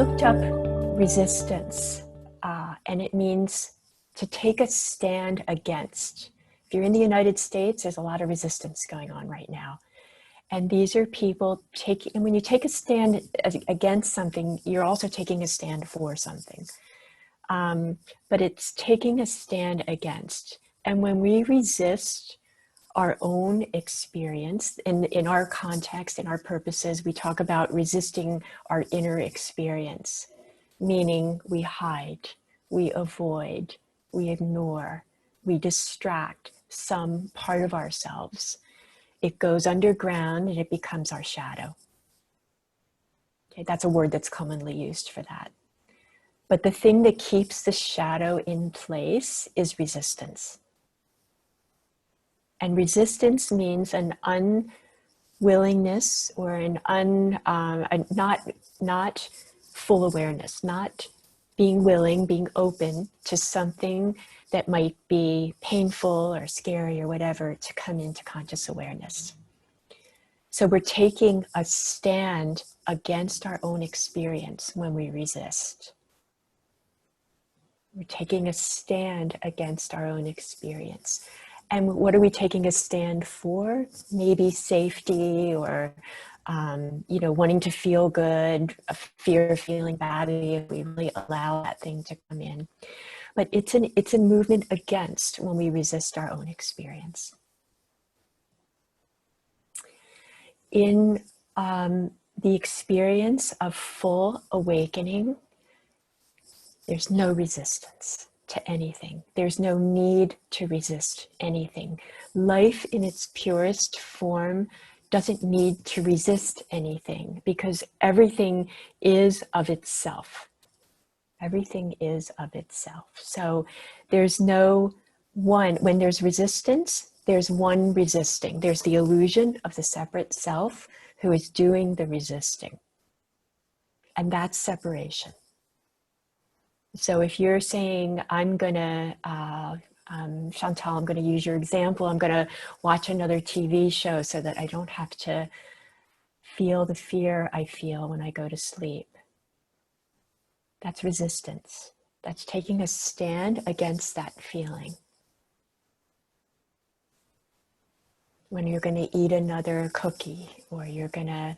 looked up resistance, and it means to take a stand against. If you're in the United States, there's a lot of resistance going on right now. And these are people taking, and when you take a stand against something, you're also taking a stand for something. But it's taking a stand against. And when we resist our own experience, in our context, in our purposes, we talk about resisting our inner experience, meaning we hide, we avoid, we ignore, we distract some part of ourselves. It goes underground and it becomes our shadow. Okay, that's a word that's commonly used for that. But the thing that keeps the shadow in place is resistance. And resistance means an unwillingness or not full awareness, not being willing, being open to something that might be painful or scary or whatever to come into conscious awareness. So we're taking a stand against our own experience when we resist. We're taking a stand against our own experience. And what are we taking a stand for? Maybe safety or, wanting to feel good, a fear of feeling badly if we really allow that thing to come in. But it's a movement against when we resist our own experience. In the experience of full awakening, there's no resistance to anything. There's no need to resist anything. Life in its purest form doesn't need to resist anything because everything is of itself. Everything is of itself. So there's no one, when there's resistance, there's one resisting. There's the illusion of the separate self who is doing the resisting. And that's separation. So if you're saying, I'm gonna, Chantal, I'm gonna use your example, I'm gonna watch another TV show so that I don't have to feel the fear I feel when I go to sleep. That's resistance. That's taking a stand against that feeling. When you're gonna eat another cookie, or you're gonna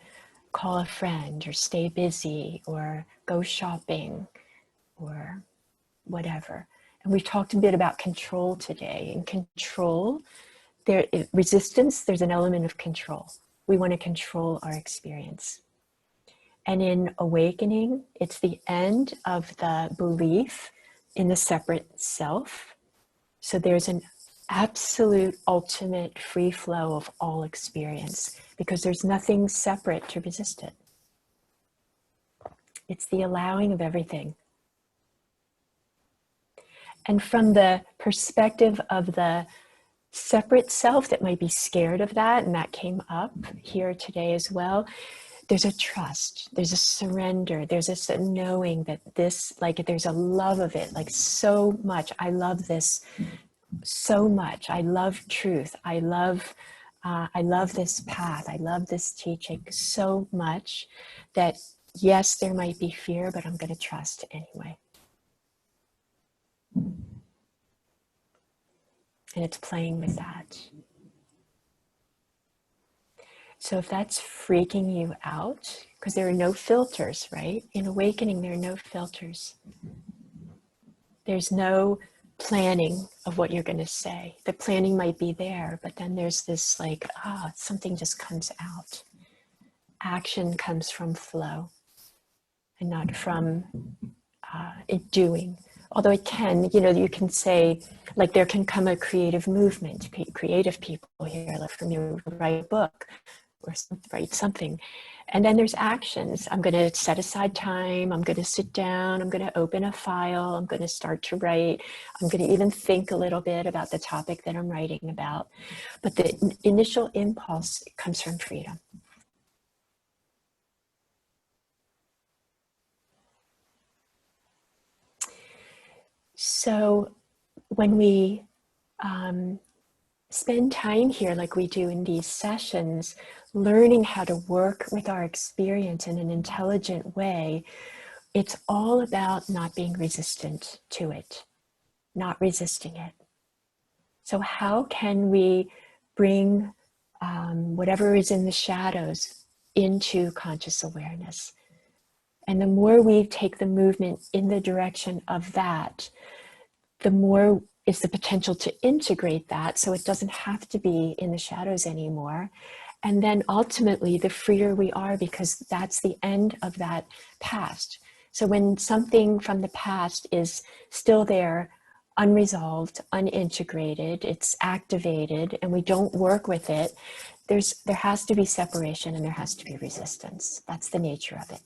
call a friend, or stay busy, or go shopping, or whatever. And we've talked a bit about control today. In control, resistance, there's an element of control. We want to control our experience. And in awakening, it's the end of the belief in the separate self. So there's an absolute, ultimate free flow of all experience because there's nothing separate to resist it. It's the allowing of everything. And from the perspective of the separate self that might be scared of that, and that came up here today as well, there's a trust, there's a surrender, there's a knowing that this, like there's a love of it, like so much. I love this so much. I love truth. I love this path. I love this teaching so much that yes, there might be fear, but I'm going to trust anyway. And it's playing with that. So if that's freaking you out, because there are no filters, right? In awakening, there are no filters. There's no planning of what you're going to say. The planning might be there, but then there's this like, something just comes out. Action comes from flow and not from it doing. Although it can, you can say, like there can come a creative movement, creative people here, like from you write a book or write something. And then there's actions. I'm going to set aside time. I'm going to sit down. I'm going to open a file. I'm going to start to write. I'm going to even think a little bit about the topic that I'm writing about. But the initial impulse comes from freedom. So when we spend time here like we do in these sessions, learning how to work with our experience in an intelligent way, it's all about not being resistant to it, not resisting it. So how can we bring whatever is in the shadows into conscious awareness? And the more we take the movement in the direction of that, the more is the potential to integrate that so it doesn't have to be in the shadows anymore. And then ultimately, the freer we are, because that's the end of that past. So when something from the past is still there, unresolved, unintegrated, it's activated, and we don't work with it, there has to be separation and there has to be resistance. That's the nature of it.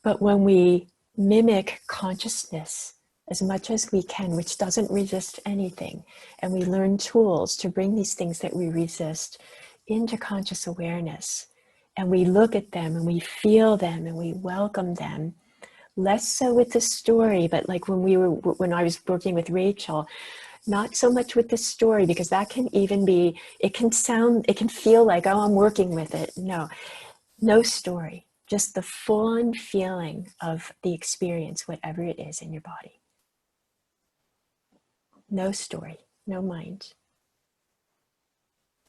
But when we mimic consciousness as much as we can, which doesn't resist anything, and we learn tools to bring these things that we resist into conscious awareness, and we look at them and we feel them and we welcome them, less so with the story, but like when I was working with Rachel, not so much with the story, because that can even be, it can feel like, oh, I'm working with it. No story, just the full-on feeling of the experience, whatever it is in your body. No story, no mind.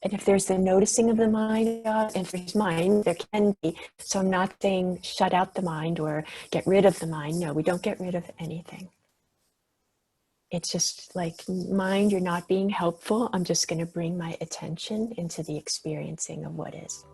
And if there's the noticing of the mind, if there's mind, there can be. So I'm not saying shut out the mind or get rid of the mind. No, we don't get rid of anything. It's just like, mind, you're not being helpful. I'm just going to bring my attention into the experiencing of what is.